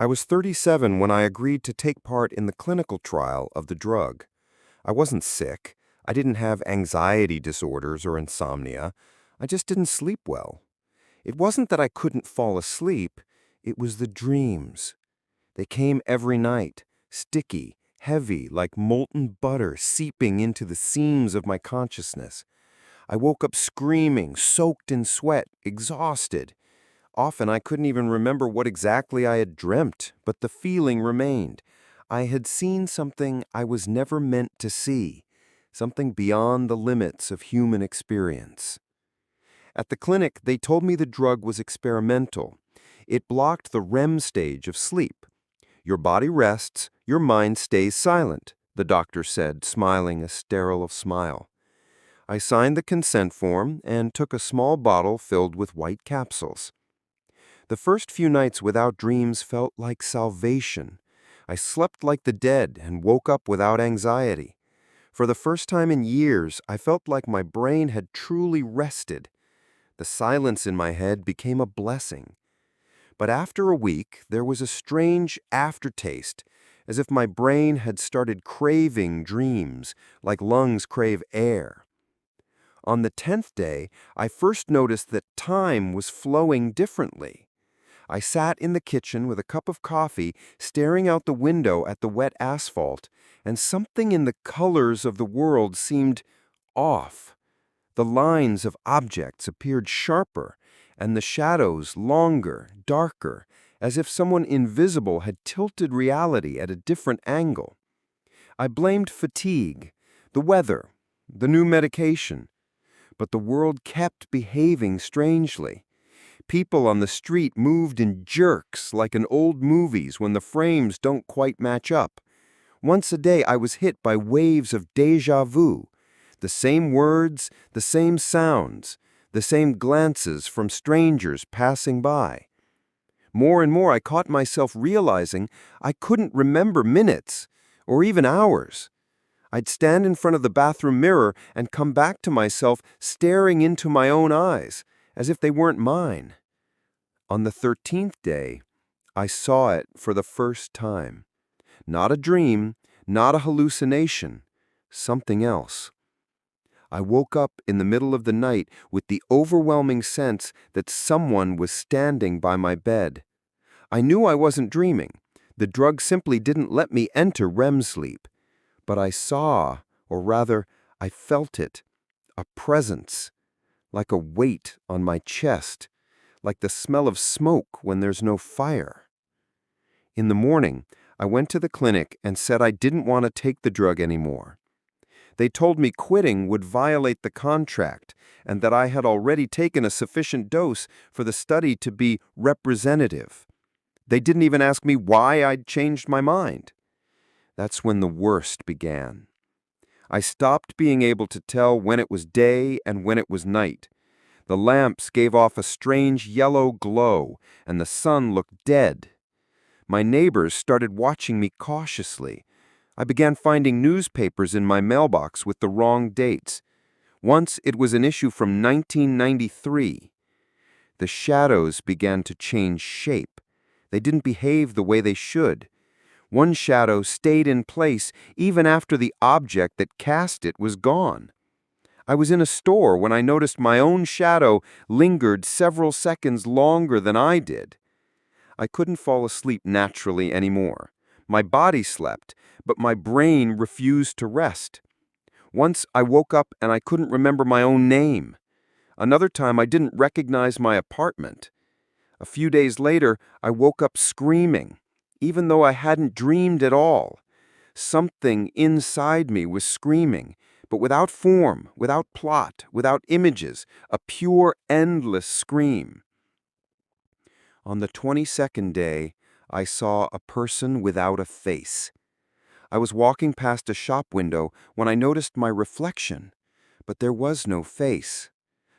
I was 37 when I agreed to take part in the clinical trial of the drug. I wasn't sick. I didn't have anxiety disorders or insomnia. I just didn't sleep well. It wasn't that I couldn't fall asleep. It was the dreams. They came every night, sticky, heavy, like molten butter seeping into the seams of my consciousness. I woke up screaming, soaked in sweat, exhausted. Often I couldn't even remember what exactly I had dreamt, but the feeling remained. I had seen something I was never meant to see, something beyond the limits of human experience. At the clinic, they told me the drug was experimental. It blocked the REM stage of sleep. Your body rests, your mind stays silent, the doctor said, smiling a sterile smile. I signed the consent form and took a small bottle filled with white capsules. The first few nights without dreams felt like salvation. I slept like the dead and woke up without anxiety. For the first time in years, I felt like my brain had truly rested. The silence in my head became a blessing. But after a week, there was a strange aftertaste, as if my brain had started craving dreams, like lungs crave air. On the 10th day, I first noticed that time was flowing differently. I sat in the kitchen with a cup of coffee, staring out the window at the wet asphalt, and something in the colors of the world seemed off. The lines of objects appeared sharper, and the shadows longer, darker, as if someone invisible had tilted reality at a different angle. I blamed fatigue, the weather, the new medication, but the world kept behaving strangely. People on the street moved in jerks like in old movies when the frames don't quite match up. Once a day I was hit by waves of déjà vu. The same words, the same sounds, the same glances from strangers passing by. More and more I caught myself realizing I couldn't remember minutes or even hours. I'd stand in front of the bathroom mirror and come back to myself staring into my own eyes, as if they weren't mine. On the 13th day, I saw it for the first time. Not a dream, not a hallucination, something else. I woke up in the middle of the night with the overwhelming sense that someone was standing by my bed. I knew I wasn't dreaming. The drug simply didn't let me enter REM sleep. But I saw, or rather, I felt it, a presence, like a weight on my chest, like the smell of smoke when there's no fire. In the morning, I went to the clinic and said I didn't want to take the drug anymore. They told me quitting would violate the contract and that I had already taken a sufficient dose for the study to be representative. They didn't even ask me why I'd changed my mind. That's when the worst began. I stopped being able to tell when it was day and when it was night. The lamps gave off a strange yellow glow, and the sun looked dead. My neighbors started watching me cautiously. I began finding newspapers in my mailbox with the wrong dates. Once it was an issue from 1993. The shadows began to change shape. They didn't behave the way they should. One shadow stayed in place even after the object that cast it was gone. I was in a store when I noticed my own shadow lingered several seconds longer than I did. I couldn't fall asleep naturally anymore. My body slept, but my brain refused to rest. Once I woke up and I couldn't remember my own name. Another time I didn't recognize my apartment. A few days later, I woke up screaming, even though I hadn't dreamed at all. Something inside me was screaming, but without form, without plot, without images, a pure, endless scream. On the 22nd day, I saw a person without a face. I was walking past a shop window when I noticed my reflection, but there was no face.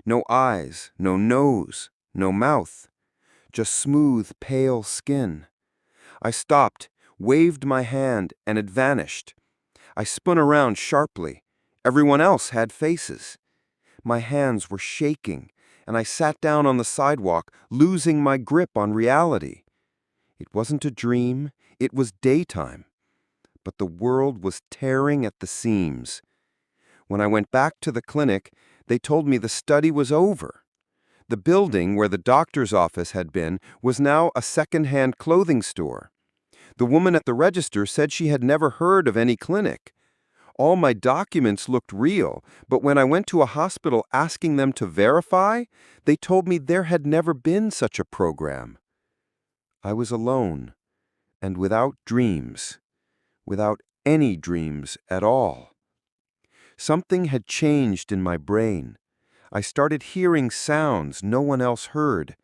No eyes, no nose, no mouth, just smooth, pale skin. I stopped, waved my hand, and it vanished. I spun around sharply. Everyone else had faces. My hands were shaking, and I sat down on the sidewalk, losing my grip on reality. It wasn't a dream, it was daytime, but the world was tearing at the seams. When I went back to the clinic, they told me the study was over. The building where the doctor's office had been was now a second-hand clothing store. The woman at the register said she had never heard of any clinic. All my documents looked real, but when I went to a hospital asking them to verify, they told me there had never been such a program. I was alone, and without dreams, without any dreams at all. Something had changed in my brain. I started hearing sounds no one else heard.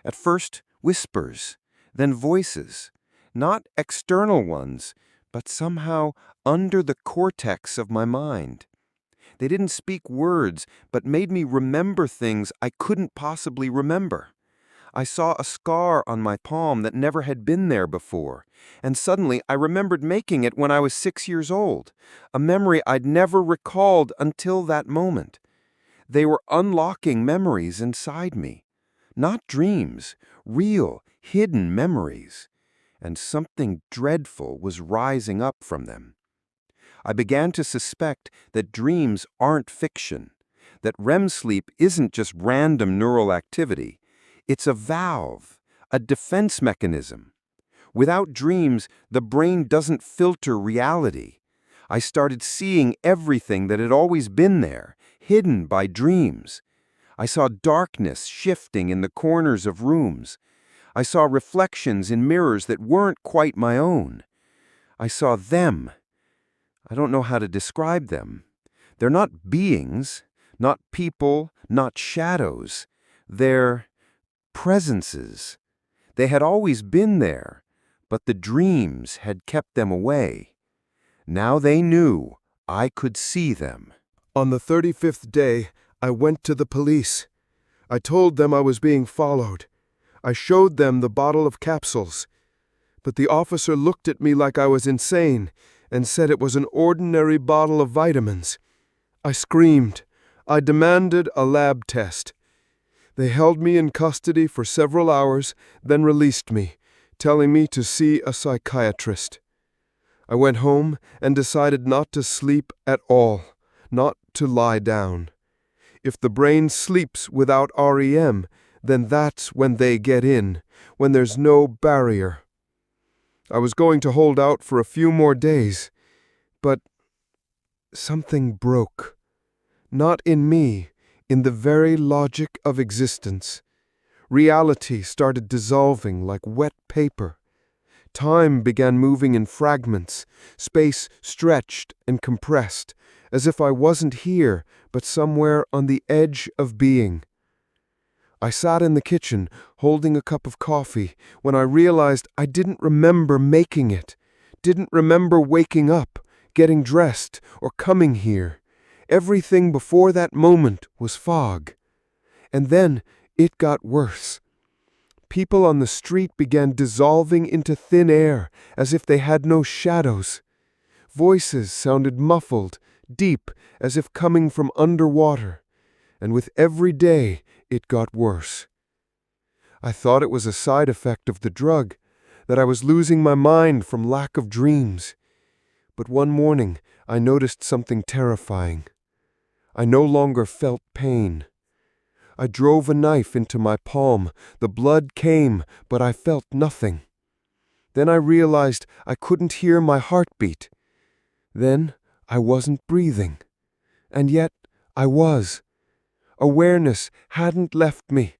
At first, whispers, then voices, not external ones, but somehow under the cortex of my mind. They didn't speak words, but made me remember things I couldn't possibly remember. I saw a scar on my palm that never had been there before, and suddenly I remembered making it when I was 6 years old, a memory I'd never recalled until that moment. They were unlocking memories inside me. Not dreams, real, hidden memories. And something dreadful was rising up from them. I began to suspect that dreams aren't fiction, that REM sleep isn't just random neural activity. It's a valve, a defense mechanism. Without dreams, the brain doesn't filter reality. I started seeing everything that had always been there, hidden by dreams. I saw darkness shifting in the corners of rooms. I saw reflections in mirrors that weren't quite my own. I saw them. I don't know how to describe them. They're not beings, not people, not shadows. They're presences. They had always been there, but the dreams had kept them away. Now they knew I could see them. On the 35th day, I went to the police. I told them I was being followed. I showed them the bottle of capsules. But the officer looked at me like I was insane and said it was an ordinary bottle of vitamins. I screamed. I demanded a lab test. They held me in custody for several hours, then released me, telling me to see a psychiatrist. I went home and decided not to sleep at all, not to lie down. If the brain sleeps without REM, then that's when they get in, when there's no barrier. I was going to hold out for a few more days, but something broke. Not in me, in the very logic of existence. Reality started dissolving like wet paper. Time began moving in fragments, space stretched and compressed, as if I wasn't here, but somewhere on the edge of being. I sat in the kitchen, holding a cup of coffee, when I realized I didn't remember making it, didn't remember waking up, getting dressed, or coming here. Everything before that moment was fog. And then it got worse. People on the street began dissolving into thin air, as if they had no shadows. Voices sounded muffled, deep, as if coming from underwater. And with every day, it got worse. I thought it was a side effect of the drug, that I was losing my mind from lack of dreams. But one morning, I noticed something terrifying. I no longer felt pain. I drove a knife into my palm. The blood came, but I felt nothing. Then I realized I couldn't hear my heartbeat. Then I wasn't breathing. And yet I was. Awareness hadn't left me,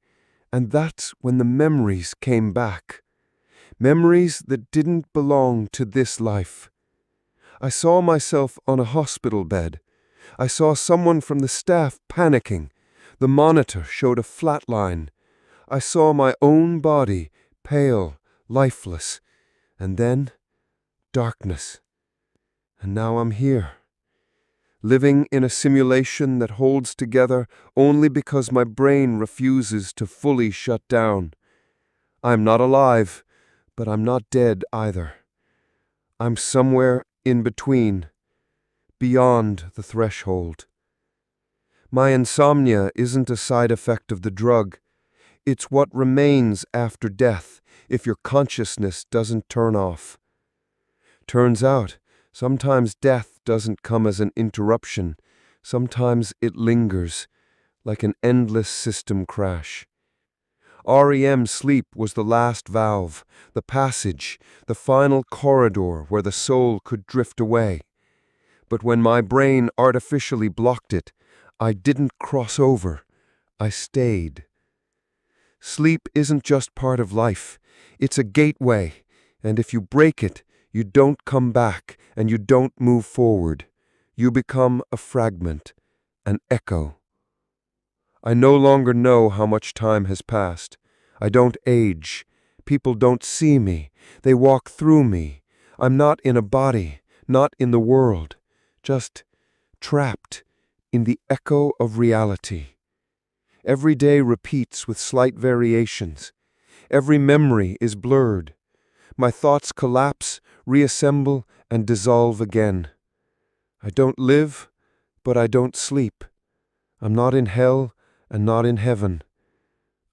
and that's when the memories came back. Memories that didn't belong to this life. I saw myself on a hospital bed. I saw someone from the staff panicking. The monitor showed a flat line. I saw my own body, pale, lifeless, and then darkness. And now I'm here, living in a simulation that holds together only because my brain refuses to fully shut down. I'm not alive, but I'm not dead either. I'm somewhere in between, beyond the threshold. My insomnia isn't a side effect of the drug. It's what remains after death if your consciousness doesn't turn off. Turns out, sometimes death doesn't come as an interruption. Sometimes it lingers, like an endless system crash. REM sleep was the last valve, the passage, the final corridor where the soul could drift away. But when my brain artificially blocked it, I didn't cross over. I stayed. Sleep isn't just part of life. It's a gateway, and if you break it, you don't come back and you don't move forward. You become a fragment, an echo. I no longer know how much time has passed. I don't age. People don't see me. They walk through me. I'm not in a body, not in the world, just trapped in the echo of reality. Every day repeats with slight variations. Every memory is blurred. My thoughts collapse, reassemble, and dissolve again. I don't live, but I don't sleep. I'm not in hell and not in heaven.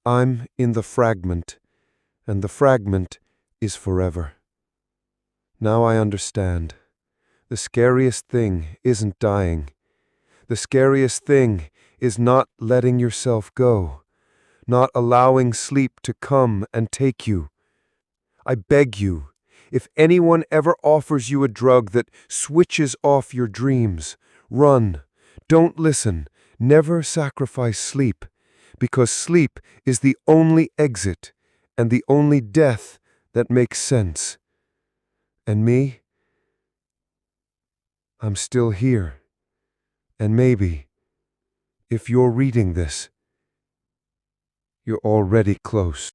I'm in the fragment, and the fragment is forever. Now I understand. The scariest thing isn't dying. The scariest thing is not letting yourself go, not allowing sleep to come and take you. I beg you, if anyone ever offers you a drug that switches off your dreams, run. Don't listen. Never sacrifice sleep, because sleep is the only exit and the only death that makes sense. And me? I'm still here. And maybe, if you're reading this, you're already close.